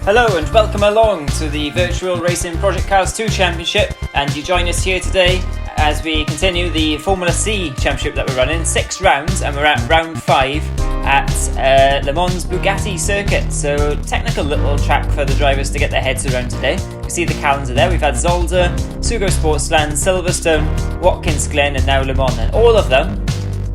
Hello and welcome along to the Virtual Racing Project Cars 2 Championship, and you join us here today as we continue the Formula C Championship that we're running. 6 rounds and we're at round 5 at Le Mans Bugatti circuit. So technical little track for the drivers to get their heads around today. You can see the calendar there. We've had Zolder, Sugo Sportsland, Silverstone, Watkins Glen and now Le Mans, and all of them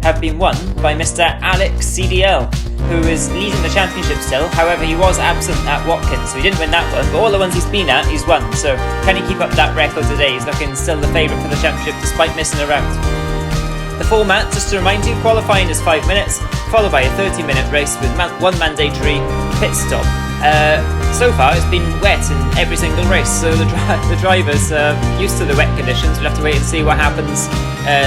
have been won by Mr. Alex CDL, who is leading the championship still. However, he was absent at Watkins, so he didn't win that one, but all the ones he's been at, he's won. So can he keep up that record today? He's looking still the favourite for the championship despite missing a round. The format, just to remind you, qualifying is 5 minutes, followed by a 30-minute race with one mandatory pit stop. So far it's been wet in every single race, so the drivers are used to the wet conditions. We'll have to wait and see what happens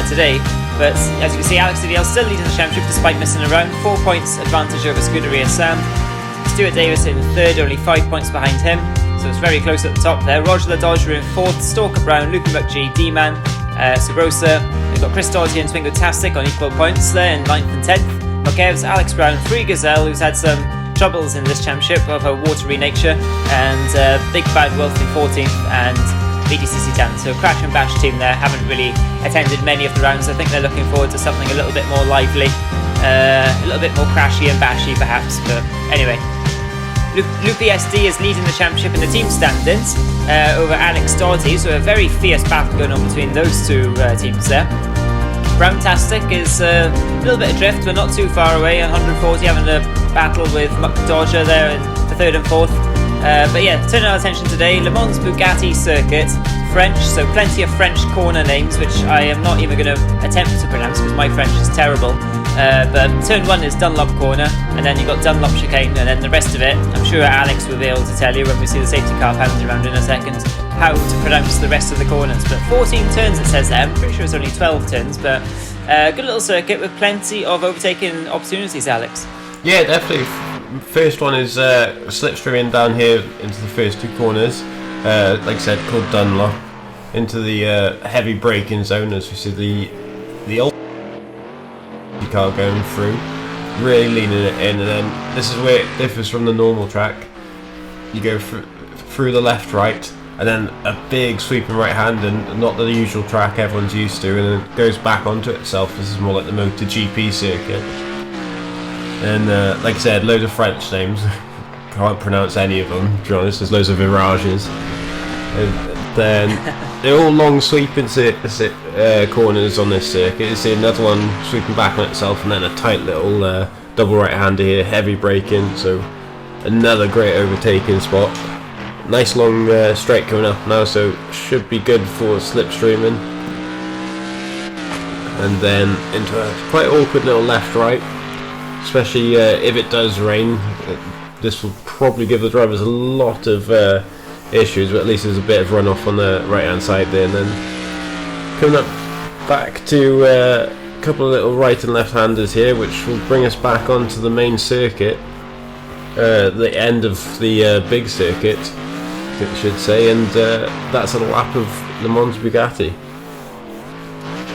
today. But as you can see, Alex CDL still leading the championship despite missing a round. 4 points advantage over Scuderia Sam. Stuart Davis in third, only 5 points behind him, so it's very close at the top there. Roger the Dodger in fourth, Stalker Brown, Luke McGee, D-Man, Subrosa. We've got Chris Doherty and Twingo Tastic on equal points there in 9th and 10th. Mokev's Alex Brown, Free Gazelle, who's had some troubles in this championship of her watery nature, and Big Bad Wolf in 14th, and BDCC Tan. So Crash and Bash team there haven't really attended many of the rounds. I think they're looking forward to something a little bit more lively, a little bit more crashy and bashy perhaps, but anyway. Loopy SD is leading the championship in the team standings over Alex Doherty, so a very fierce battle going on between those two teams there. Browntastic is a little bit adrift, but not too far away, 140, having a battle with Muck Dodger there in the third and fourth. But yeah, turning our attention today, Le Mans Bugatti circuit, French, so plenty of French corner names, which I am not even going to attempt to pronounce because my French is terrible. But turn 1 is Dunlop corner, and then you've got Dunlop chicane, and then the rest of it, I'm sure Alex will be able to tell you when we see the safety car pounding around in a second how to pronounce the rest of the corners. But 14 turns it says there, I'm pretty sure it's only 12 turns, but good little circuit with plenty of overtaking opportunities, Alex. Yeah, definitely. First one is slipstreaming down here into the first 2 corners, like I said, called Dunlop, into the heavy braking zone as we see the old car going through, really leaning it in, and then this is where it differs from the normal track. You go through the left, right, and then a big sweeping right hand, and not the usual track everyone's used to, and then it goes back onto itself. This is more like the MotoGP circuit. And like I said, loads of French names. Can't pronounce any of them, to be honest. There's loads of virages. And then they're all long sweeping corners on this circuit. You see another one sweeping back on itself, and then a tight little double right-hander here, heavy braking. So another great overtaking spot. Nice long straight coming up now, so should be good for slipstreaming. And then into a quite awkward little left-right. Especially if it does rain, this will probably give the drivers a lot of issues, but at least there's a bit of runoff on the right hand side there. And then coming up back to a couple of little right and left handers here, which will bring us back onto the main circuit, the end of the big circuit, I should say, and that's a lap of Le Mans Bugatti.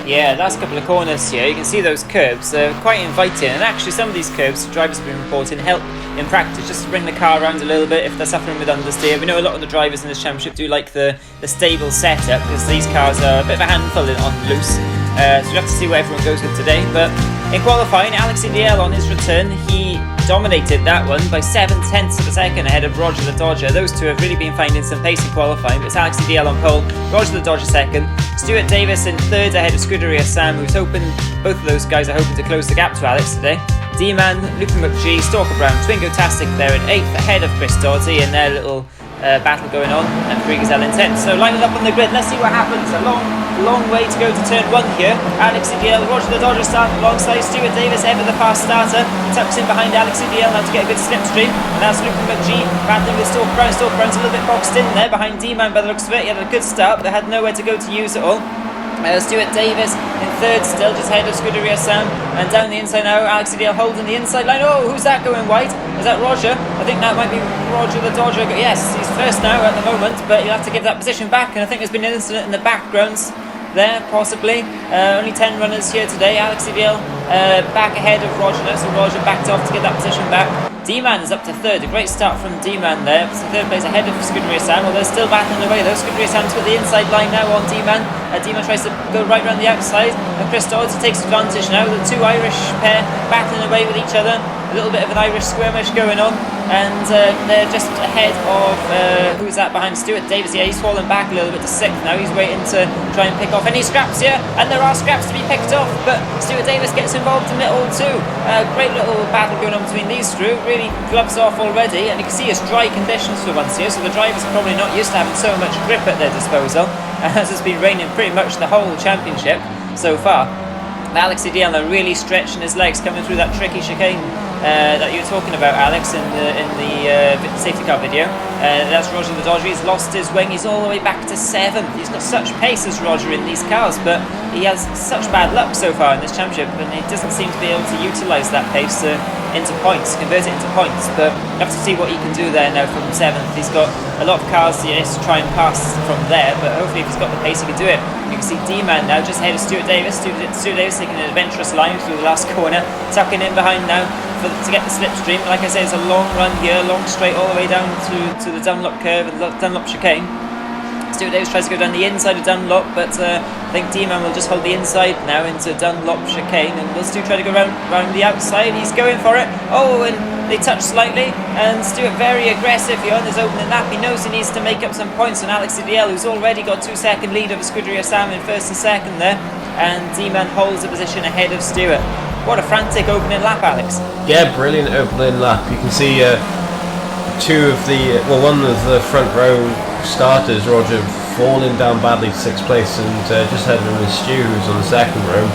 Yeah, last couple of corners here, you can see those curbs, they're quite inviting, and actually some of these curbs, drivers have been reporting, help in practice just to bring the car around a little bit if they're suffering with understeer. We know a lot of the drivers in this championship do like the stable setup, because these cars are a bit of a handful on loose, so we'll have to see where everyone goes with today. But in qualifying, Alex CDL on his return, he dominated that one by 7/10 of a second ahead of Roger the Dodger. Those two have really been finding some pace in qualifying, but it's Alex CDL on pole, Roger the Dodger second, Stuart Davis in third ahead of Scuderia Sam, who's hoping, both of those guys are hoping to close the gap to Alex today. D-Man, Luke McGee, Stalker Brown, Twingo Tastic there in 8th ahead of Chris Doherty in their little battle going on, and Free Gazelle in 10th. So lining up on the grid, let's see what happens. A long way to go to turn 1 here. Alex CDL, Roger the Dodger starting alongside Stuart Davis, ever the fast starter, tucks in behind Alex CDL now to get a good slipstream, and that's Luke McGee battling with Stalker Brown. Stalker Brown's a little bit boxed in there behind D-Man by the looks of it. He had a good start, but they had nowhere to go to use it all. Stuart Davis in third, still just ahead of Scuderia Sam, and down the inside now, Alex CDL holding the inside line. Oh, who's that going wide? Is that Roger? I think that might be Roger the Dodger. Yes, he's first now at the moment, but you'll have to give that position back, and I think there's been an incident in the backgrounds there, possibly. Only 10 runners here today. Alex CDL back ahead of Roger now, so Roger backed off to get that position back. D-Man is up to third. A great start from D-Man there. So third place ahead of Scuderia Sam, although still battling away though. Scuderia Sam's got the inside line now on D-Man. D-Man tries to go right around the outside, and Chris Dodds takes advantage now. The two Irish pair battling away with each other. A little bit of an Irish skirmish going on, and they're just ahead of who's that behind Stuart Davis? Yeah, he's fallen back a little bit to sixth now. He's waiting to try and pick off any scraps here, and there are scraps to be picked off, but Stuart Davis gets involved in it all too. Great little battle going on between these two. Really gloves off already, and you can see it's dry conditions for once here, so the drivers are probably not used to having so much grip at their disposal, as it's been raining pretty much the whole championship so far. Alex Idiana really stretching his legs coming through that tricky chicane that you were talking about, Alex, in the safety car video. That's Roger the Dodger. He's lost his wing. He's all the way back to 7th. He's got such pace as Roger in these cars, but he has such bad luck so far in this championship, and he doesn't seem to be able to utilise that pace into points, convert it into points. But you have to see what he can do there now from 7th. He's got a lot of cars to try and pass from there, but hopefully if he's got the pace he can do it. You can see D-Man now just ahead of Stuart Davis. Stuart Davis taking an adventurous line through the last corner, tucking in behind now to get the slipstream. Like I say, it's a long run here, long straight all the way down to the Dunlop curve and the Dunlop chicane. Stuart Davis tries to go down the inside of Dunlop, but I think D-Man will just hold the inside now into Dunlop chicane, and will Stu try to go round the outside. He's going for it. Oh, and they touch slightly, and Stuart very aggressive here on his opening lap. He knows he needs to make up some points on Alex Idiel, who's already got 2-second lead over Scuderia Sam in first and second there, and D-Man holds the position ahead of Stuart. What a frantic opening lap, Alex. Yeah, brilliant opening lap. You can see one of the front row starters, Roger, falling down badly to 6th place, and just ahead of him is Stu, who's on the second row.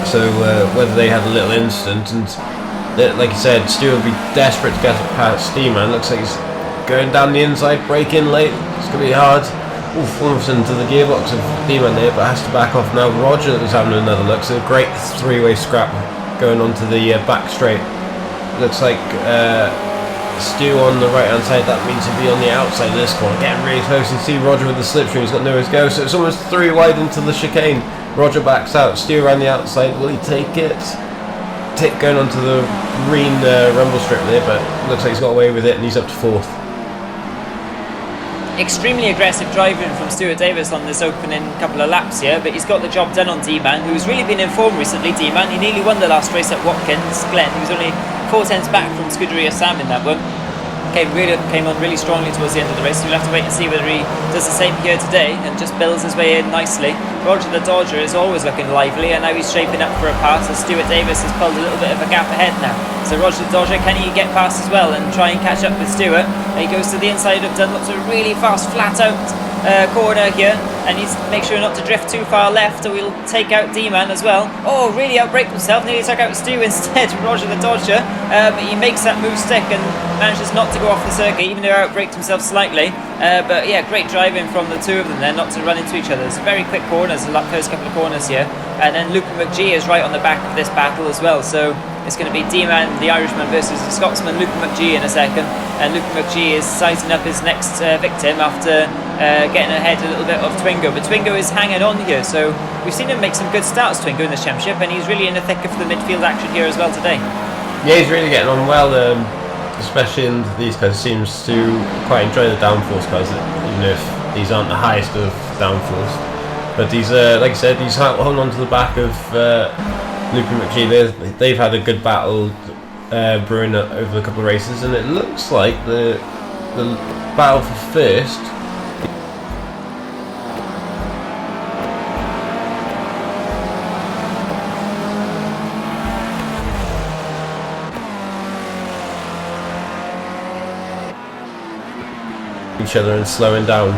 So whether they had a little incident, and like you said, Stu will be desperate to get past D-Man. Looks like he's going down the inside, braking late. It's going to be hard. Oof, almost into the gearbox of D-Man there, but has to back off now. Roger is having another look. So a great three-way scrap going onto the back straight. Looks like Stu on the right hand side. That means he'll be on the outside of this corner, getting really close. You see Roger with the slipstream. He's got nowhere to go, so it's almost 3 wide into the chicane. Roger backs out. Stu around the outside. Will he take it? Going onto the green rumble strip there, but looks like he's got away with it, and he's up to 4th. Extremely aggressive driving from Stuart Davis on this opening couple of laps here, but he's got the job done on D-Man, who's really been in form recently. D-Man, he nearly won the last race at Watkins Glen. He was only 4 tenths back from Scuderia Sam in that one. Came on really strongly towards the end of the race, so we'll have to wait and see whether he does the same here today and just builds his way in nicely. Roger the Dodger is always looking lively, and now he's shaping up for a pass as Stuart Davis has pulled a little bit of a gap ahead now. So Roger the Dodger, can he get past as well and try and catch up with Stuart? And he goes to the inside of Dunlop's a really fast flat out corner here, and he's make sure not to drift too far left, or we'll take out D-Man as well. Oh, really outbraked himself, nearly took out Stu instead, Roger the Dodger, but he makes that move stick and manages not to go off the circuit, even though he outbraked himself slightly. But yeah, great driving from the two of them there, not to run into each other. It's very quick corners, the first couple of corners here, and then Luke McGee is right on the back of this battle as well, so it's going to be D-Man, the Irishman, versus the Scotsman, Luke McGee, in a second. And Luke McGee is sizing up his next victim after getting ahead a little bit of Twingo. But Twingo is hanging on here, so we've seen him make some good starts, Twingo, in this championship, and he's really in the thick of the midfield action here as well today. Yeah, he's really getting on well, especially in these cars. Seems to quite enjoy the downforce cars, even if these aren't the highest of downforce. But he's, like I said, he's holding on to the back of Luke and McGee. They've had a good battle brewing over a couple of races, and it looks like the battle for first each other and slowing down.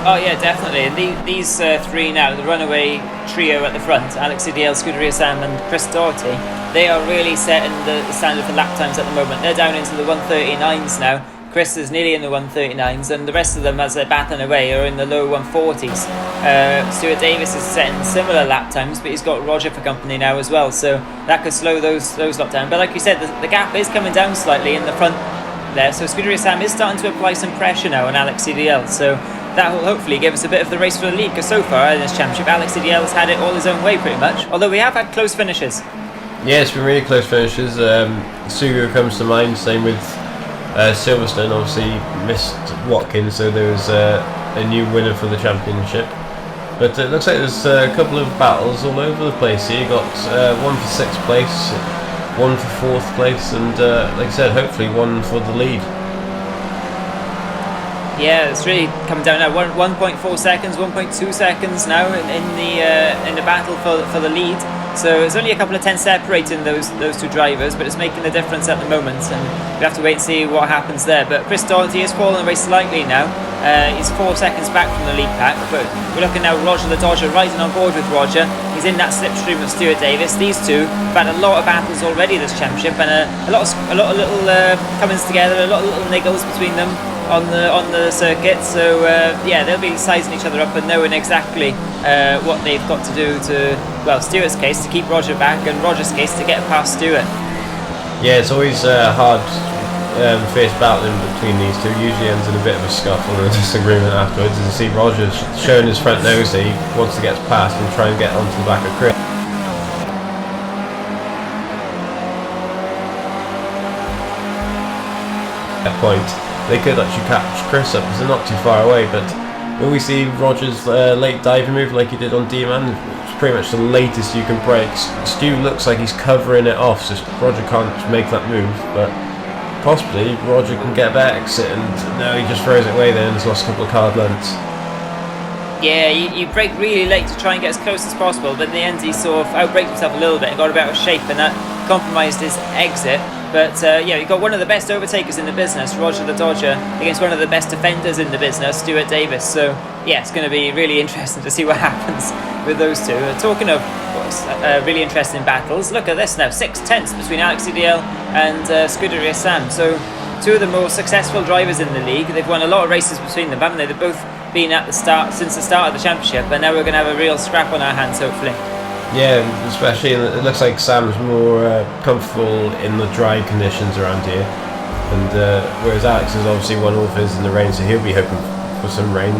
Oh yeah, definitely. And these three now, the runaway trio at the front, Alex Idiel, Scuderia Sam and Chris Doherty, they are really setting the standard for lap times at the moment. They're down into the 139s now. Chris is nearly in the 139s, and the rest of them, as they're battling away, are in the low 140s. Stuart Davis is setting similar lap times, but he's got Roger for company now as well, so that could slow those lot down. But like you said, the gap is coming down slightly in the front there, so Scuderia Sam is starting to apply some pressure now on Alex Idiel, so that will hopefully give us a bit of the race for the lead, because so far in this championship Alex Idiel has had it all his own way pretty much, although we have had close finishes. Yeah, it's been really close finishes. Sugo comes to mind, same with Silverstone. Obviously missed Watkins, so there was a new winner for the championship. But it looks like there's a couple of battles all over the place here. You got one for 6th place, one for 4th place, and like I said, hopefully one for the lead. Yeah, it's really coming down now. 1.4 seconds, 1.2 seconds now in the battle for the lead. So it's only a couple of tenths separating those two drivers, but it's making a difference at the moment, and we have to wait and see what happens there. But Chris Doherty has fallen away slightly now. He's 4 seconds back from the lead pack, but we're looking now. Roger the Dodger riding on board with Roger. He's in that slipstream of Stuart Davis. These two have had a lot of battles already this championship, and a lot of little comings together, a lot of little niggles between them on the circuit. So yeah, they'll be sizing each other up and knowing exactly what they've got to do to, well, Stewart's case to keep Roger back, and Roger's case to get past Stewart. Yeah, it's always hard fierce battling between these two. Usually ends in a bit of a scuffle and a disagreement afterwards. As you see, Roger's showing his front nose that he wants to get past and try and get onto the back of Chris. At that point, they could actually catch Chris up because they're not too far away. But when we see Roger's late diving move like he did on D-Man, it's pretty much the latest you can break. Stu looks like he's covering it off, so Roger can't make that move, but possibly Roger can get a better exit, and no, he just throws it away there and has lost a couple of card lengths. Yeah, you break really late to try and get as close as possible, but in the end he sort of outbraked himself a little bit and got a bit out of shape, and that compromised his exit. But yeah, you've got one of the best overtakers in the business, Roger the Dodger, against one of the best defenders in the business, Stuart Davis. So yeah, it's going to be really interesting to see what happens with those two. Talking of really interesting battles, look at this now, 6 tenths between Alex CDL and Scuderia Sam. So two of the most successful drivers in the league. They've won a lot of races between them, haven't they? They've both been at the start since the start of the championship, and now we're going to have a real scrap on our hands, hopefully. Yeah, especially it looks like Sam's more comfortable in the dry conditions around here, and whereas Alex has obviously won all of his in the rain, so he'll be hoping for some rain.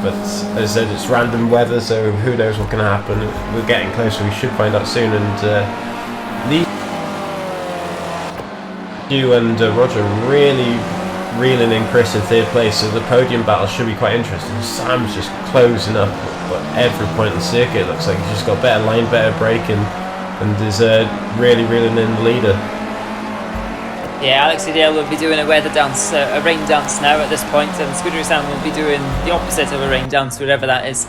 But as I said, it's random weather, so who knows what can happen. We're getting closer, we should find out soon. And you and Roger really reeling in Chris in 3rd place, so the podium battle should be quite interesting. Sam's just closing up at every point in the circuit. It looks like he's just got better line, better braking, and is really reeling in the leader. Yeah, Alex CDL will be doing a weather dance, a rain dance now at this point, and Scuderia Sam will be doing the opposite of a rain dance, whatever that is,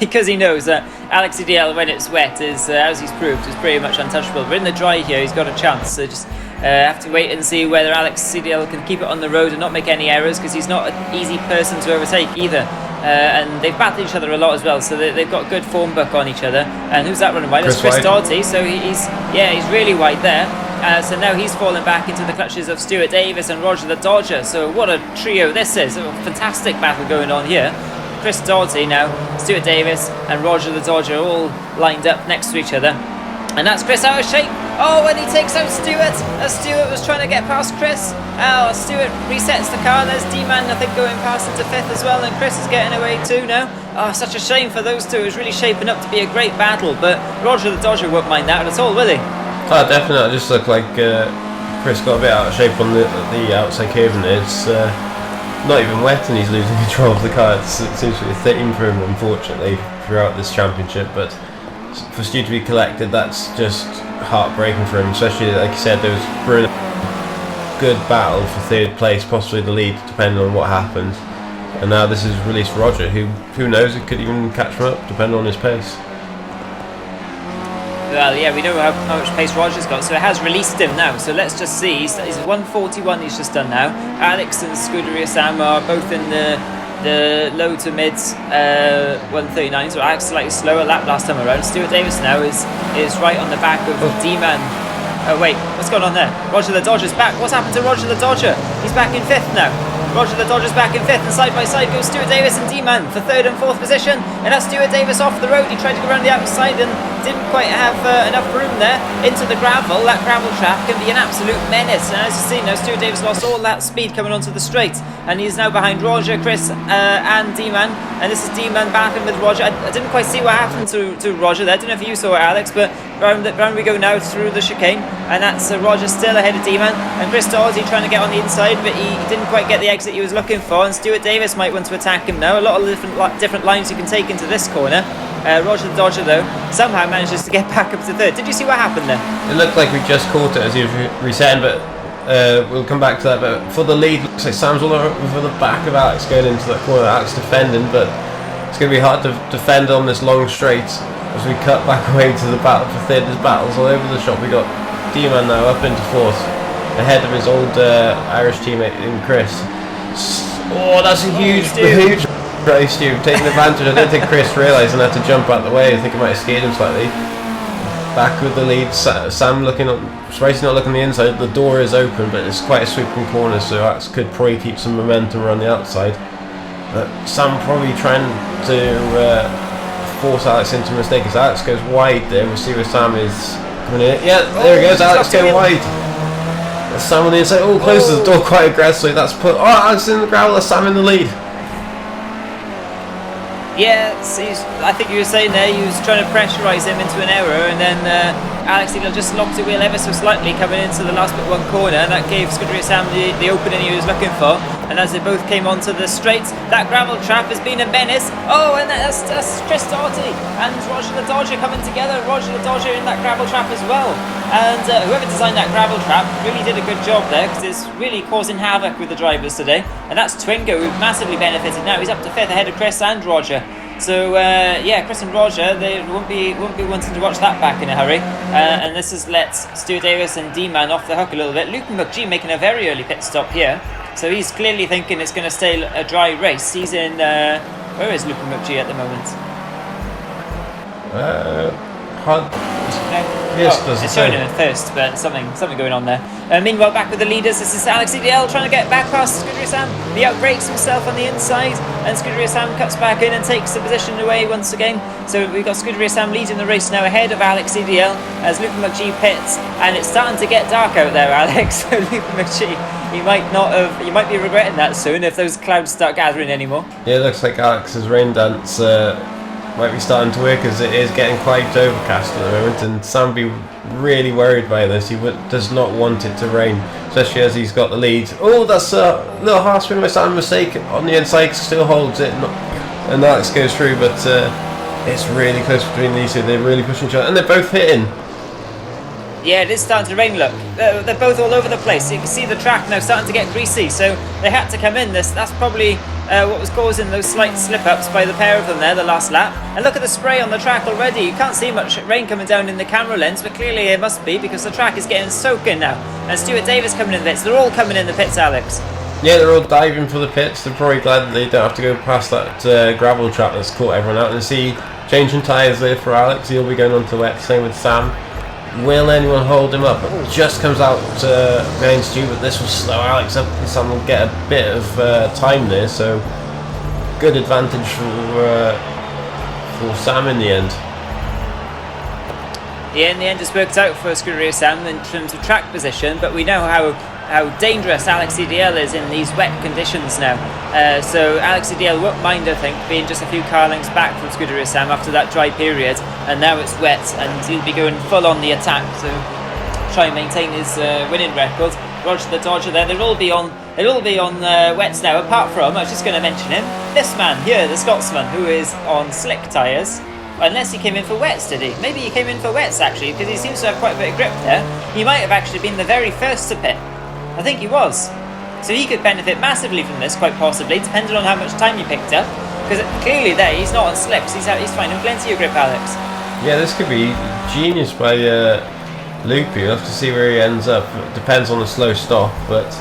because he knows that Alex CDL, when it's wet, is, as he's proved, is pretty much untouchable. But in the dry here, he's got a chance, so just have to wait and see whether Alex CDL can keep it on the road and not make any errors, because he's not an easy person to overtake either. And they've battled each other a lot as well, so they've got a good form book on each other. And who's that running wide? That's Chris Doherty, so he's really wide there. So now he's fallen back into the clutches of Stuart Davis and Roger the Dodger. So what a trio this is. A fantastic battle going on here. Chris Doherty now, Stuart Davis and Roger the Dodger all lined up next to each other. And that's Chris out of shape. Oh, and he takes out Stewart as Stewart was trying to get past Chris. Oh, Stewart resets the car. There's D-Man, I think, going past into 5th as well, and Chris is getting away too now. Oh, such a shame for those two. It was really shaping up to be a great battle, but Roger the Dodger won't mind that at all, will he? Oh, definitely. It just looked like Chris got a bit out of shape on the outside curve, and it's not even wet and he's losing control of the car. It seems to be a theme for him, unfortunately, throughout this championship. But for Stu to be collected, that's just heartbreaking for him, especially, like you said, there was brilliant, good battle for 3rd place, possibly the lead, depending on what happens. And now this has released Roger, who knows, it could even catch him up, depending on his pace. Well, yeah, we know how much pace Roger's got, so it has released him now. So let's just see. He's 141 he's just done now. Alex and Scuderia Sam are both in the low to mids 139, so Alex slightly slower lap last time around. Stuart Davis now is right on the back of D-Man. Oh wait, what's going on there? Roger the Dodger's back. What's happened to Roger the Dodger? He's back in 5th now. Roger the Dodger's back in 5th, and side by side goes Stuart Davis and D-Man for 3rd and 4th position. And that's Stuart Davis off the road. He tried to go around the outside and didn't quite have enough room there into the gravel. That gravel trap can be an absolute menace, and as you see now, Stuart Davis lost all that speed coming onto the straight, and he's now behind Roger, Chris and D-Man, and this is D-Man battling with Roger. I didn't quite see what happened to Roger there. I don't know if you saw it, Alex, but round we go now through the chicane, and that's Roger still ahead of D-Man, and Chris Dorsey trying to get on the inside, but he didn't quite get the exit he was looking for, and Stuart Davis might want to attack him now. A lot of different lines you can take into this corner. Roger the Dodger, though, somehow manages to get back up to third. Did you see what happened there? It looked like we just caught it as he was resetting, but we'll come back to that. But for the lead, looks like Sam's all over the back of Alex going into that corner. Alex defending, but it's going to be hard to defend on this long straight as we cut back away to the battle for third. There's battles all over the shop. We got D-Man now up into fourth, ahead of his old Irish teammate in Chris. Oh, that's a huge race, Stu, taking advantage. I don't think Chris realised and had to jump out the way. I think it might have scared him slightly. Back with the lead, Sam looking on, Spicy not looking on the inside. The door is open, but it's quite a sweeping corner, so Alex could probably keep some momentum around the outside. But Sam probably trying to force Alex into a mistake as Alex goes wide there. We'll see where Sam is coming in. Yeah, there he goes, Alex going wide. Sam on the inside, closes the door quite aggressively. That's put, Alex in the gravel, that's Sam in the lead. Yeah, I think you were saying there, he was trying to pressurise him into an error, and then Alex Neal just locked the wheel ever so slightly coming into the last but one corner, and that gave Scuderia Sam the opening he was looking for. And as they both came onto the straight, that gravel trap has been a menace. Oh, and that's Chris Doherty and Roger the Dodger coming together. Roger the Dodger in that gravel trap as well. And whoever designed that gravel trap really did a good job there, because it's really causing havoc with the drivers today. And that's Twingo, who massively benefited now. He's up to fifth ahead of Chris and Roger. So yeah, Chris and Roger, they won't be wanting to watch that back in a hurry. And this has let Stuart Davis and D-Man off the hook a little bit. Luke McGee making a very early pit stop here. So he's clearly thinking it's going to stay a dry race. He's in... where is Luke McGee at the moment? It's showing him in first, but something going on there. Meanwhile, back with the leaders, this is Alex EDL trying to get back past Scuderia Sam. He outbrakes himself on the inside, and Scuderia Sam cuts back in and takes the position away once again. So we've got Scuderia Sam leading the race now ahead of Alex EDL as Luke McGee pits, and it's starting to get dark out there, Alex. So Luke McGee, you might be regretting that soon if those clouds start gathering anymore. Yeah, it looks like Alex's rain dance might be starting to work, as it is getting quite overcast at the moment, and Sam be really worried by this. He does not want it to rain, especially as he's got the lead. Oh, that's a little half spin by Sam, mistake on the inside, still holds it, and Alex goes through, but it's really close between these two. They're really pushing each other, and they're both hitting. Yeah, it is starting to rain, look. They're both all over the place. You can see the track now starting to get greasy, so they had to come in. That's probably what was causing those slight slip-ups by the pair of them there, the last lap. And look at the spray on the track already. You can't see much rain coming down in the camera lens, but clearly it must be, because the track is getting soaking now. And Stuart Davis coming in the pits. They're all coming in the pits, Alex. Yeah, they're all diving for the pits. They're probably glad that they don't have to go past that gravel trap that's caught everyone out. And see, changing tyres there for Alex. He'll be going on to wet. Same with Sam. Will anyone hold him up? It just comes out behind Stu, but this will slow Alex up, and Sam will get a bit of time there, so good advantage for Sam in the end. Yeah, in the end it's worked out for Scuderia Sam in terms of track position, but we know how dangerous Alex EDL is in these wet conditions now. So Alex EDL won't mind, I think, being just a few car lengths back from Scuderia Sam after that dry period, and now it's wet, and he'll be going full on the attack to try and maintain his winning record. Roger the Dodger there, they'll all be on wets now, apart from, I was just going to mention him, this man here, the Scotsman, who is on slick tyres. Unless he came in for wets, did he? Maybe he came in for wets, actually, because he seems to have quite a bit of grip there. He might have actually been the very first to pit. I think he was. So he could benefit massively from this, quite possibly, depending on how much time he picked up. Because clearly there, he's not on slicks. He's finding plenty of grip, Alex. Yeah, this could be genius by Loopy. We'll have to see where he ends up. It depends on the slow stop, but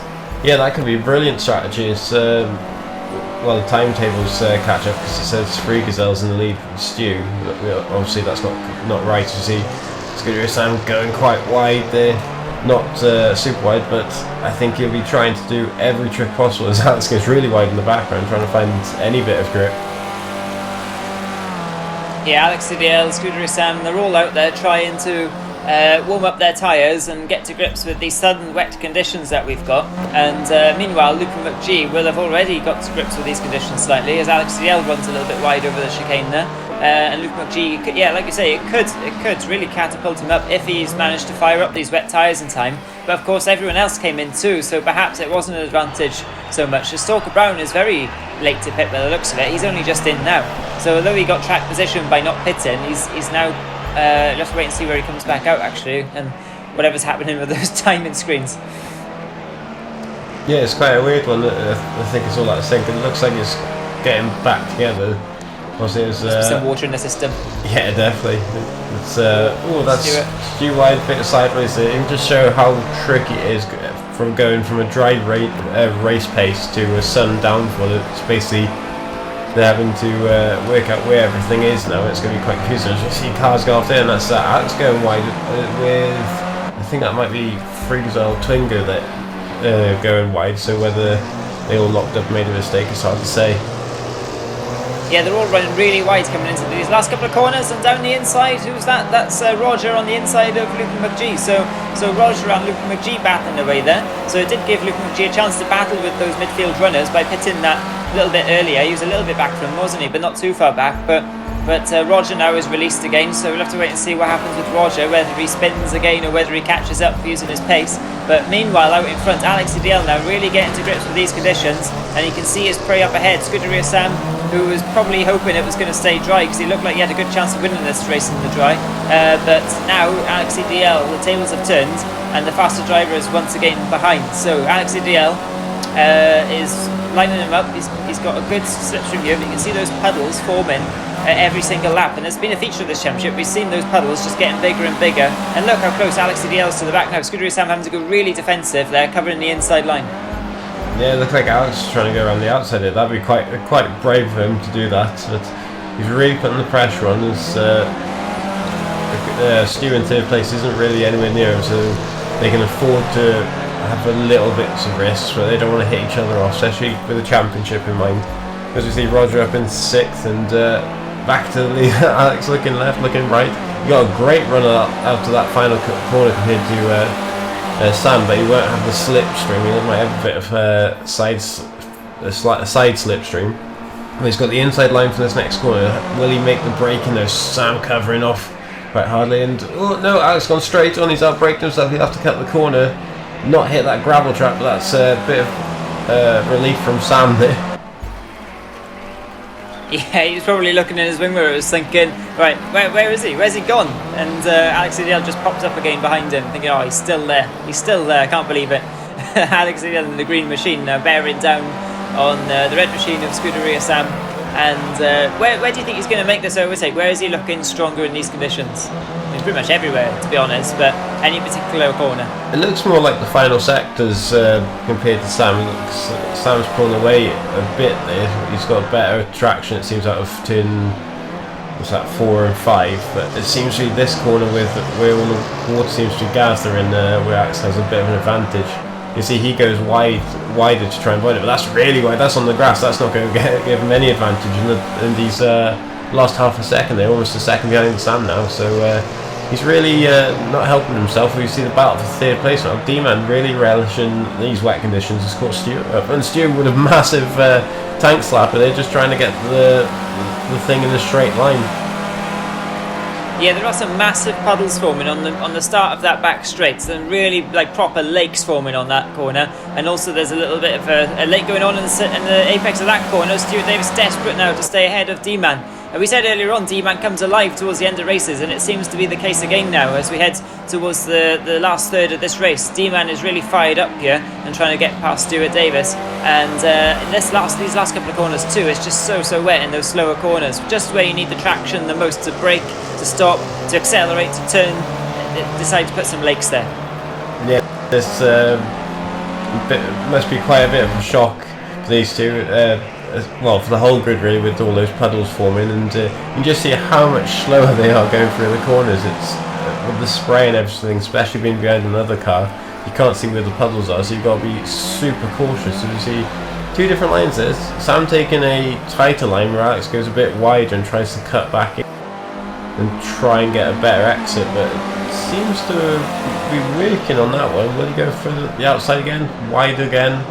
yeah, that could be a brilliant strategy. It's, well, the timetables catch up, because it says 3 gazelles in the lead from Stu. Obviously, that's not right. You see, Scuderia Sam going quite wide there. Not super wide, but I think he'll be trying to do every trick possible as Alex goes really wide in the background, trying to find any bit of grip. Yeah, Alex CDL, Scuderia Sam, they're all out there trying to warm up their tyres and get to grips with these sudden wet conditions that we've got. And meanwhile, Luke and McGee will have already got to grips with these conditions slightly, as Alex CDL runs a little bit wide over the chicane there. And Luke McGee, yeah, like you say, it could really catapult him up if he's managed to fire up these wet tyres in time. But of course, everyone else came in too, so perhaps it wasn't an advantage so much. Stalker Brown is very late to pit by the looks of it. He's only just in now. So although he got track position by not pitting, he's now just wait and see where he comes back out actually, and whatever's happening with those timing screens. Yeah, it's quite a weird one. I think it's all out of sync. It looks like it's getting back together. There's some water in the system. Yeah, definitely. It's that's Stu wide, bit of sideways there. You can just show how tricky it is from going from a dry race pace to a sun downfall. It's basically they're having to work out where everything is now. It's going to be quite confusing. As you see cars go off there, and that's that. Alex going wide with, I think that might be Freezel Twingo that going wide. So whether they all locked up and made a mistake, it's hard to say. Yeah, they're all running really wide coming into these last couple of corners, and down the inside, who's that? That's Roger on the inside of Luke and McGee. So Roger and Luke and McGee battling away there. So it did give Luke and McGee a chance to battle with those midfield runners by pitting that a little bit earlier. He was a little bit back from him, wasn't he? But not too far back. But Roger now is released again, so we'll have to wait and see what happens with Roger, whether he spins again or whether he catches up using his pace. But meanwhile, out in front, Alex CDL now really getting to grips with these conditions, and he can see his prey up ahead. Scuderia Sam, who was probably hoping it was going to stay dry because he looked like he had a good chance of winning this race in the dry. But now Alex CDL, the tables have turned, and the faster driver is once again behind. So Alex CDL is lining him up. He's got a good slipstream here, but you can see those puddles forming every single lap, and there's been a feature of this championship. We've seen those puddles just getting bigger and bigger, and look how close Alex CDL is to the back now. Scuderia Sam having to go really defensive there, covering the inside line. Yeah, it looks like Alex is trying to go around the outside here. That'd be quite brave of him to do that, but he's really putting the pressure on. As Stu in third place isn't really anywhere near him, so they can afford to have a little bits of risk, but they don't want to hit each other off, especially with the championship in mind. As we see Roger up in 6th, and back to the lead. Alex looking left, looking right. You got a great run out to that final corner compared to Sam, but he won't have the slipstream. He might have a bit of a side slipstream. But he's got the inside line for this next corner. Will he make the break in there? Sam covering off quite hardly, and oh no, Alex gone straight on. He's out braking himself. He'll have to cut the corner, not hit that gravel trap, but that's a bit of relief from Sam there. Yeah, he was probably looking in his wing mirror, was thinking, right, where is he? Where's he gone? And Alex CDL just popped up again behind him, thinking, oh, he's still there. He's still there, I can't believe it. Alex CDL in the green machine now bearing down on the red machine of Scuderia Sam. And where do you think he's going to make this overtake? Where is he looking stronger in these conditions? I mean, pretty much everywhere, to be honest, but any particular corner? It looks more like the final sectors compared to Sam. Sam's pulling away a bit there. He's got better traction, it seems, out of turn 4 and 5. But it seems to be this corner with where all the water seems to gather in, where Alex has a bit of an advantage. You see, he goes wider to try and avoid it, but that's really wide. That's on the grass. That's not going to give him any advantage in these last half a second. They're almost a second behind Sam now, so he's really not helping himself. We see the battle for third place now. D-Man really relishing these wet conditions. Has caught Stuart up, and Stuart with a massive tank slapper. They're just trying to get the thing in a straight line. Yeah, there are some massive puddles forming on the start of that back straight, and really like proper lakes forming on that corner. And also there's a little bit of a lake going on in the apex of that corner. Stuart Davis desperate now to stay ahead of D-Man. And we said earlier on, D-Man comes alive towards the end of races, and it seems to be the case again now as we head towards the last third of this race. D-Man is really fired up here and trying to get past Stuart Davis. And these last couple of corners too, it's just so wet in those slower corners. Just where you need the traction the most to brake, to stop, to accelerate, to turn. Decide to put some lakes there. Yeah, this must be quite a bit of a shock for these two. Well, for the whole grid really, with all those puddles forming, and you can just see how much slower they are going through the corners. It's with the spray and everything, especially being behind another car, you can't see where the puddles are, so you've got to be super cautious. So you see two different lines there. Sam taking a tighter line where Alex goes a bit wider and tries to cut back in. and try and get a better exit, but it seems to be working on that one. Will he go for the outside again, wide again?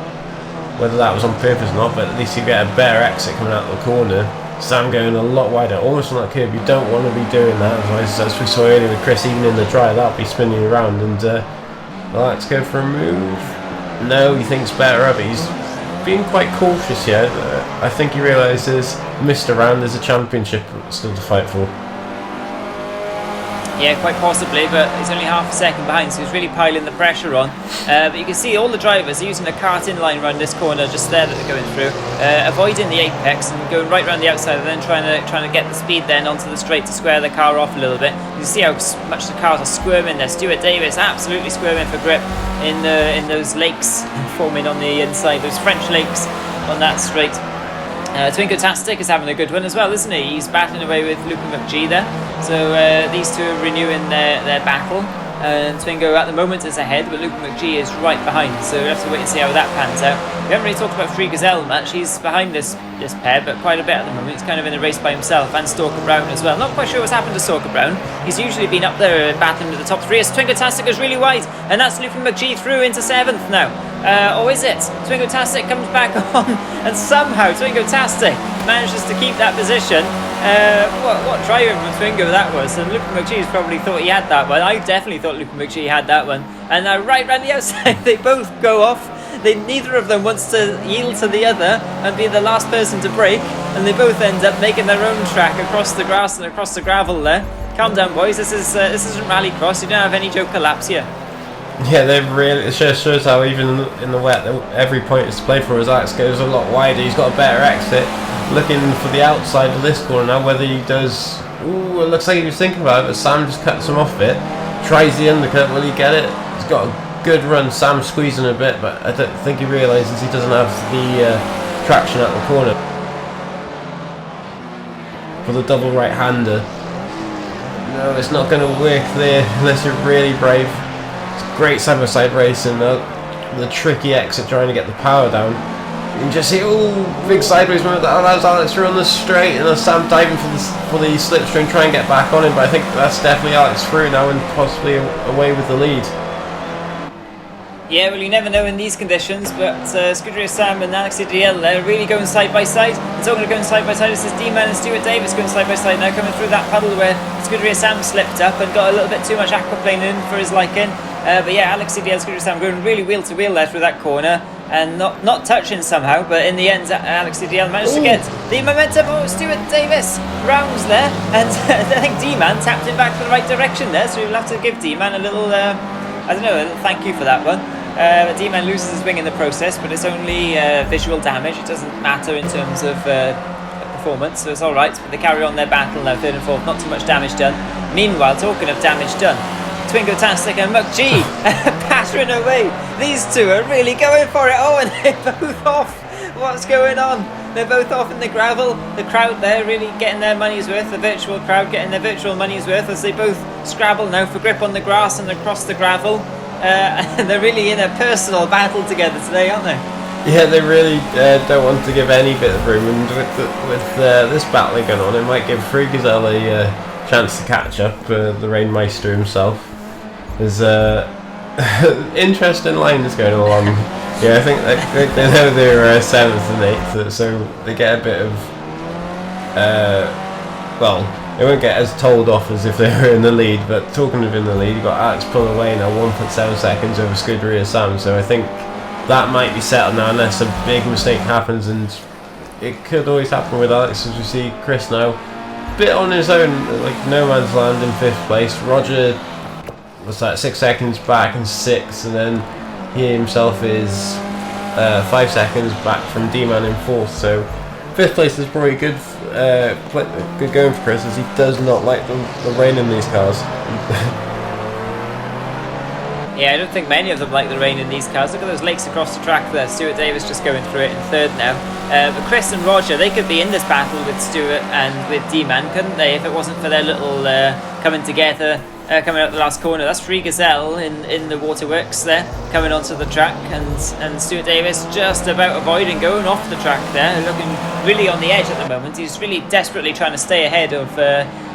Whether that was on purpose or not, but at least you get a better exit coming out of the corner. Sam going a lot wider, almost on that curve. You don't want to be doing that, otherwise, as we saw earlier with Chris, even in the dry, that'll be spinning around. And let's go for a move. No, he thinks better of it. He's being quite cautious here. I think he realises missed a round. There's a championship still to fight for. Yeah, quite possibly, but he's only half a second behind, so he's really piling the pressure on. But you can see all the drivers are using a kart-in line around this corner just there that they're going through, avoiding the apex and going right around the outside, and then trying to get the speed then onto the straight to square the car off a little bit. You can see how much the cars are squirming there. Stuart Davis absolutely squirming for grip in those lakes forming on the inside, those French lakes on that straight. Twingo-tastic is having a good one as well, isn't he? He's battling away with Luke and McGee there. So these two are renewing their battle. Twingo at the moment is ahead, but Luke and McGee is right behind. So we'll have to wait and see how that pans out. We haven't really talked about Free Gazelle much. He's behind this pair, but quite a bit at the moment. He's kind of in a race by himself, and Stalker Brown as well. Not quite sure what's happened to Stalker Brown. He's usually been up there battling with the top three. As Twingo-tastic goes really wide, and that's Luke and McGee through into 7th now. Or is it? Twingo-tastic comes back on, and somehow Twingo-tastic manages to keep that position. What driving from Twingo that was, and Luke and McGee probably thought he had that one. I definitely thought Luke and McGee had that one. And now right round the outside, they both go off. Neither of them wants to yield to the other and be the last person to brake, and they both end up making their own track across the grass and across the gravel there. Calm down, boys. This isn't rallycross. You don't have any joke collapse here. Yeah, they've really. It just shows how even in the wet, every point is to play for. As Alex goes a lot wider, he's got a better exit. Looking for the outside of this corner now. Whether he does. Ooh, it looks like he was thinking about it, but Sam just cuts him off it. Tries the undercut. Will he get it? He's got a good run. Sam squeezing a bit, but I don't think he realises he doesn't have the traction at the corner for the double right-hander. No, it's not going to work there unless you're really brave. Great side-by-side racing, the tricky exit trying to get the power down. You can just see, big sideways movement. That allows Alex through on the straight, and Sam diving for the slipstream, try and get back on him. But I think that's definitely Alex through now and possibly away with the lead. Yeah, well, you never know in these conditions, but Scuderia Sam and Alex DL are really going side by side. It's all going to go side by side. This is D-Man and Stuart Davis going side by side now, coming through that puddle where Scuderia Sam slipped up and got a little bit too much aquaplane in for his liking. But yeah, Alex CDL, Scuderia Sam going really wheel to wheel there through that corner and not touching somehow, but in the end Alex CDL managed to get the momentum. Stuart Davis rounds there, and I think D-Man tapped him back to the right direction there, so we'll have to give D-Man a little, I don't know, a little thank you for that one. D-Man loses his wing in the process, but it's only visual damage. It doesn't matter in terms of performance, so it's alright. But they carry on their battle now, 3rd and 4th, not too much damage done. Meanwhile, talking of damage done, Twingo-tastic and McGee pattering away. These two are really going for it. Oh, and they're both off. What's going on? They're both off in the gravel. The crowd there really getting their money's worth. The virtual crowd getting their virtual money's worth as they both scrabble now for grip on the grass and across the gravel. And they're really in a personal battle together today, aren't they? Yeah, they really don't want to give any bit of room, and with this battling going on, it might give Free Gazelle a chance to catch up. The Rainmeister himself. There's interesting lines going along. Yeah, I think they know they're 7th and 8th, so they get a bit of well, they won't get as told off as if they were in the lead, but talking of in the lead, you've got Alex pulling away now 1.7 seconds over Scuderia Sam, so I think that might be settled now unless a big mistake happens, and it could always happen with Alex, as we see Chris now bit on his own, like no man's land in 5th place. Roger, what's that, 6 seconds back in 6th, and then he himself is 5 seconds back from D-Man in 4th, so 5th place is probably good going for Chris, as he does not like the rain in these cars. Yeah, I don't think many of them like the rain in these cars. Look at those lakes across the track there. Stuart Davis just going through it in 3rd now. But Chris and Roger, they could be in this battle with Stuart and with D-Man, couldn't they, if it wasn't for their little coming together, coming out the last corner. That's Free Gazelle in the waterworks there, coming onto the track, and Stuart Davis just about avoiding going off the track there, looking really on the edge at the moment. He's really desperately trying to stay ahead of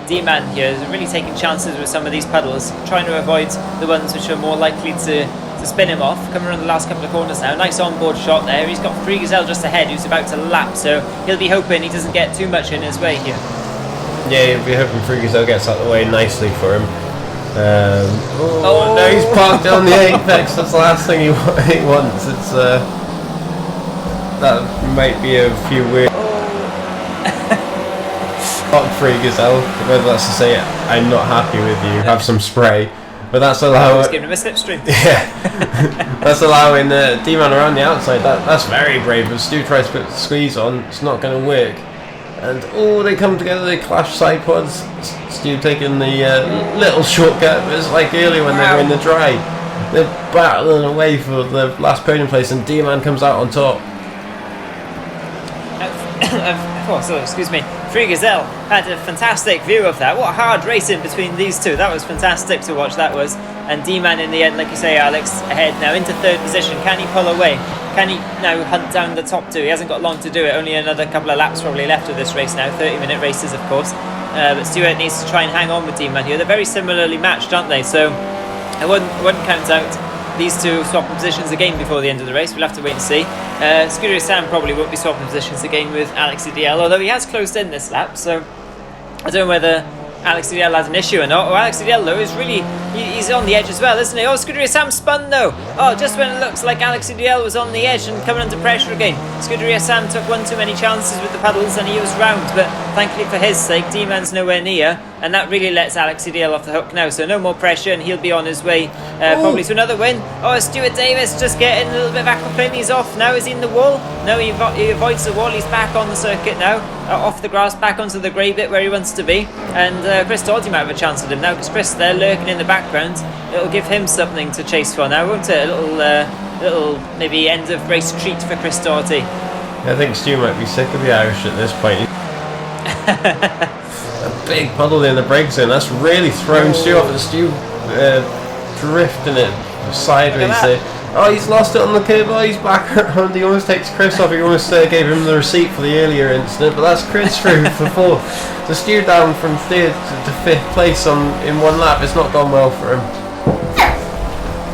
D-Man here is really taking chances with some of these puddles, trying to avoid the ones which are more likely to spin him off. Coming around the last couple of corners now. Nice onboard shot there. He's got Free Gazelle just ahead, who's about to lap, so he'll be hoping he doesn't get too much in his way here. Yeah, he'll be hoping Free Gazelle gets out of the way nicely for him. No, he's parked on the apex. That's the last thing he wants. It's that might be a few weird. Not Free Gazelle, whether that's to say I'm not happy with you, have some spray, but that's allowing. Giving him a slipstream. Yeah, that's allowing D-Man around the outside. That's very brave. But Stu tries to put the squeeze on, it's not going to work. And they come together, they clash side pods. Stu taking the little shortcut, but it's like earlier when they were in the dry. They're battling away for the last podium place, and D-Man comes out on top. Excuse me. Free Gazelle had a fantastic view of that. What hard racing between these two. That was fantastic to watch, that was. And D-Man in the end, like you say, Alex, ahead now into third position. Can he pull away? Can he now hunt down the top two? He hasn't got long to do it. Only another couple of laps probably left of this race now. 30-minute races, of course. But Stewart needs to try and hang on with D-Man here. They're very similarly matched, aren't they? So I wouldn't count out these two swapping positions again before the end of the race. We'll have to wait and see. Scooter Sam probably won't be swapping positions again with Alex DL, although he has closed in this lap, so I don't know whether Alex DL has an issue or not. Alex DL though is really, he's on the edge as well, isn't he? Oh, Scooter Sam spun though. Oh, just when it looks like Alex DL was on the edge and coming under pressure again. Scooter Sam took one too many chances with the paddles and he was round, but thankfully for his sake, D-Man's nowhere near, and that really lets Alex DL off the hook now, so no more pressure and he'll be on his way probably to another win. Oh, Stuart Davis just getting a little bit of aquaplane. He's off now. Is he in the wall? No, he avoids the wall. He's back on the circuit now, off the grass, back onto the grey bit where he wants to be, and Chris Doughty might have a chance at him now because Chris there lurking in the background. It'll give him something to chase for now, won't it? A little maybe end of race treat for Chris Doughty. I think Stu might be sick of the Irish at this point. A big puddle in the brake zone. That's really thrown Stu off, and Stu drifting it sideways there. Oh, he's lost it on the curb. Oh, he's back around. He almost takes Chris off. He almost gave him the receipt for the earlier incident, but that's Chris through for fourth. So Stu down from third to fifth place in one lap. It's not gone well for him.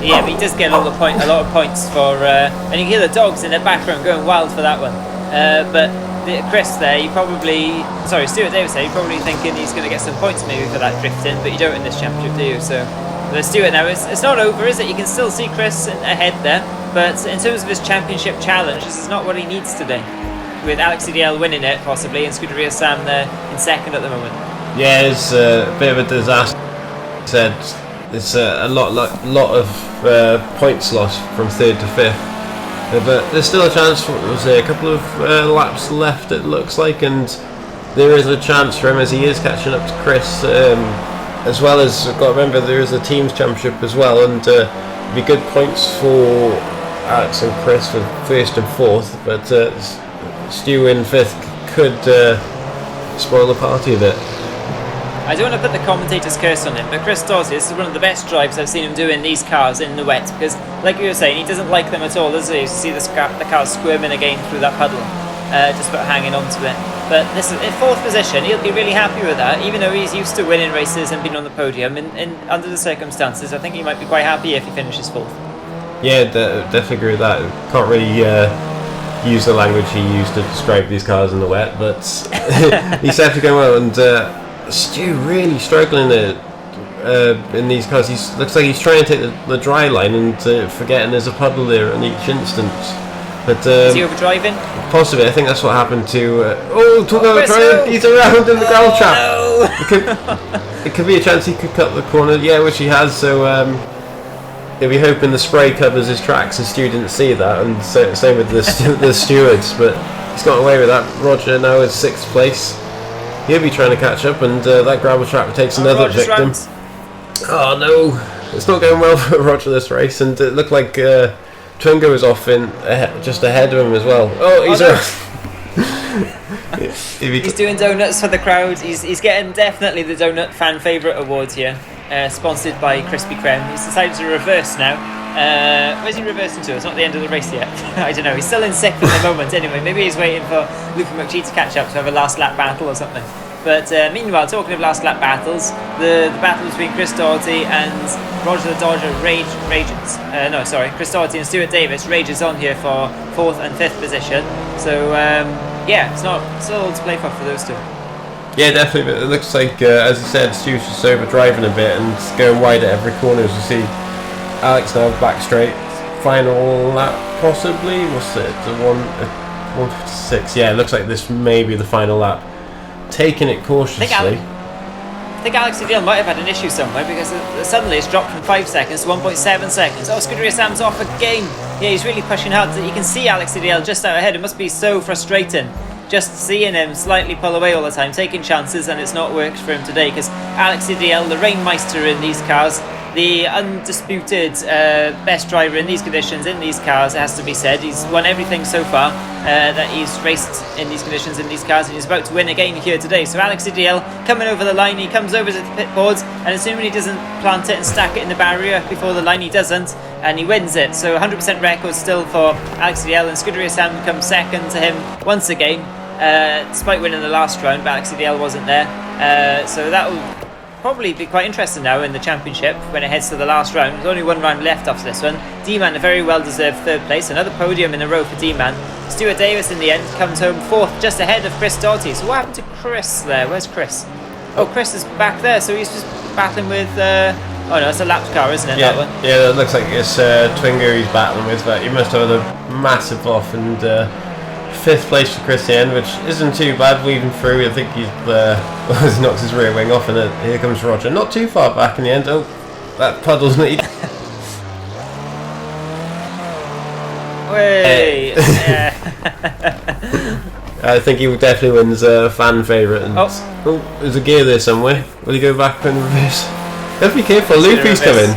Yeah, but he does get a lot of points for, and you hear the dogs in the background going wild for that one. But Chris there, Stuart Davis there, you're probably thinking he's going to get some points maybe for that drifting, but you don't in this championship, do you? So the Stuart now, it's not over, is it? You can still see Chris ahead there, but in terms of his championship challenge, this is not what he needs today. With Alex CDL winning it possibly, and Scuderia Sam there in second at the moment. Yeah, it's a bit of a disaster. Said it's a lot of points lost from third to fifth. But there's still a chance. There's a couple of laps left, it looks like, and there is a chance for him as he is catching up to Chris. As well as, I've got to remember, there is a teams championship as well, and it'd be good points for Alex and Chris for first and fourth. But Stu in fifth could spoil the party a bit. I don't want to put the commentator's curse on him, but Chris Doughty, this is one of the best drives I've seen him do in these cars in the wet, because like you were saying, he doesn't like them at all, does he? You see the car squirming again through that puddle, just about hanging on to it. But this is in fourth position. He'll be really happy with that, even though he's used to winning races and being on the podium. Under the circumstances, I think he might be quite happy if he finishes fourth. Yeah, definitely agree with that. Can't really use the language he used to describe these cars in the wet, but he's definitely going well. And Stu really struggling in these cars. He looks like he's trying to take the dry line and forgetting there's a puddle there in each instance. But is he overdriving? Possibly. I think that's what happened to. Talk about driving. He's around in the gravel trap. No. It could be a chance he could cut the corner. Yeah, which he has. So he'll be hoping the spray covers his tracks, and Stu didn't see that. And same with the stewards. But he's got away with that. Roger now is sixth place. He'll be trying to catch up, and that gravel trap takes another Roger's victim. round. Oh no, it's not going well for Roger this race, and it looked like Tungo was off just ahead of him as well. Oh, he's He's doing donuts for the crowd. He's getting definitely the donut fan favourite award here, sponsored by Krispy Kreme. He's decided to reverse now. Where's he reversing to? It's not the end of the race yet. I don't know. He's still in sixth at the moment. Anyway, maybe he's waiting for Luca McGee to catch up to have a last lap battle or something. But meanwhile, talking of last lap battles, the battle between Chris Doherty and Roger the Dodger Chris Doherty and Stuart Davis rages on here for 4th and 5th position. So it's still to play for those two. Yeah, definitely. But it looks like, as you said, Stu's just overdriving a bit and going wide at every corner. As you see, Alex now back straight. Final lap, possibly. What's it? 1:56. Yeah, it looks like this may be the final lap. Taking it cautiously. I think Alex Adil might have had an issue somewhere because suddenly it's dropped from 5 seconds to 1.7 seconds. Oh, Scuderia Sam's off again. Yeah, he's really pushing hard. You can see Alex Adil just out ahead. It must be so frustrating just seeing him slightly pull away all the time, taking chances, and it's not worked for him today because Alex Adil, the Rainmeister in these cars, the undisputed best driver in these conditions, in these cars, it has to be said. He's won everything so far that he's raced in these conditions, in these cars, and he's about to win again here today. So Alex Adil coming over the line, he comes over to the pit boards, and assuming he doesn't plant it and stack it in the barrier before the line, he doesn't, and he wins it. So 100% record still for Alex Adil, and Scuderia Sam comes second to him once again, despite winning the last round, but Alex Adil wasn't there. So that will probably be quite interesting now in the championship when it heads to the last round. There's only one round left after this one. D-Man, a very well-deserved 3rd place, another podium in a row for D-Man. Stuart Davis in the end comes home 4th, just ahead of Chris Doherty. So what happened to Chris there? Where's Chris? Oh, Chris is back there, so he's just battling with... oh no, it's a lapped car, isn't it, yeah, that one? Yeah, it looks like it's Twingo he's battling with, but he must have had a massive off, and 5th place for Chris in the end, which isn't too bad, weaving through. I think he knocks his rear wing off, and here comes Roger. Not too far back in the end. Oh, that puddle's neat. Wait. I think he definitely wins fan favourite. And oh, there's a gear there somewhere. Will he go back and reverse? Have to be careful. Loopy's coming.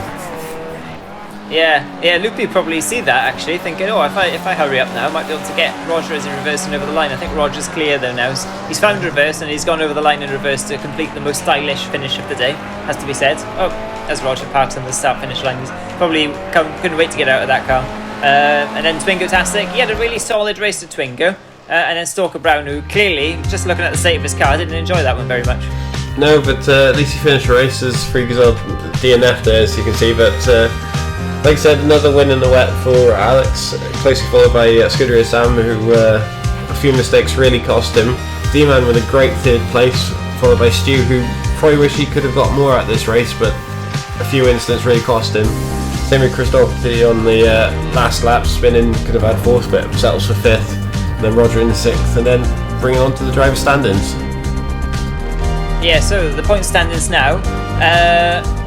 Yeah, Loopy probably see that actually, thinking, oh, if I hurry up now, I might be able to get Roger as in reversing over the line. I think Roger's clear though now. He's found reverse and he's gone over the line in reverse to complete the most stylish finish of the day, has to be said. Oh, as Roger parks on the start-finish line, he's probably couldn't wait to get out of that car. And then Twingo-tastic, he had a really solid race at Twingo. And then Stalker Brown, who clearly, just looking at the state of his car, didn't enjoy that one very much. No, but at least he finished the race as free as old DNF there, as you can see, but... like I said, another win in the wet for Alex, closely followed by Scuderia Sam, who a few mistakes really cost him. D-Man with a great 3rd place, followed by Stu, who probably wish he could have got more at this race, but a few incidents really cost him. Same with Chris Doherty on the last lap, spinning, could have had 4th, but settles for 5th. And then Roger in the 6th, and then bring it on to the driver standings. Yeah, so the point standings now,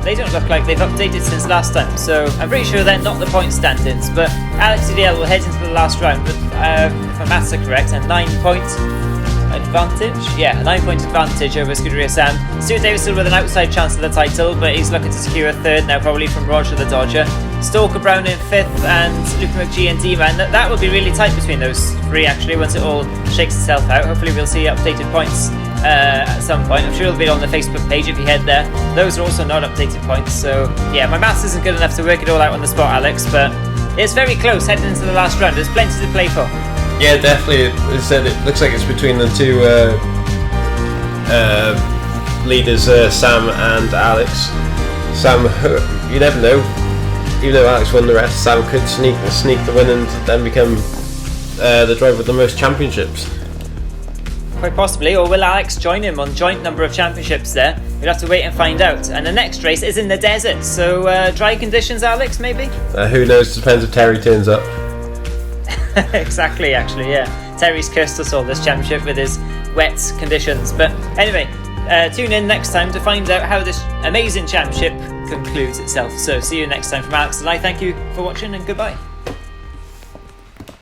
they don't look like they've updated since last time, so I'm pretty sure they're not the point standings, but Alex Adil will head into the last round with, if my maths are correct, a 9-point advantage? Yeah, a 9-point advantage over Scuderia Sam. Stuart Davis still with an outside chance of the title, but he's looking to secure a 3rd now, probably from Roger the Dodger. Stalker Brown in 5th, and Luke McGee and D-Man. That will be really tight between those 3 actually, once it all shakes itself out. Hopefully we'll see updated points at some point. I'm sure it'll be on the Facebook page if you head there. Those are also not updated points, so yeah, my maths isn't good enough to work it all out on the spot, Alex, but it's very close heading into the last round. There's plenty to play for. Yeah, definitely. As I said, it looks like it's between the two leaders, Sam and Alex. Sam, you never know. Even though Alex won the rest, Sam could sneak the win and then become the driver with the most championships. Quite possibly, or will Alex join him on joint number of championships there? We'll have to wait and find out. And the next race is in the desert, so dry conditions, Alex, maybe? Who knows, depends if Terry turns up. Exactly, actually, yeah. Terry's cursed us all this championship with his wet conditions. But anyway, tune in next time to find out how this amazing championship concludes itself. So see you next time from Alex and I. Thank you for watching and goodbye.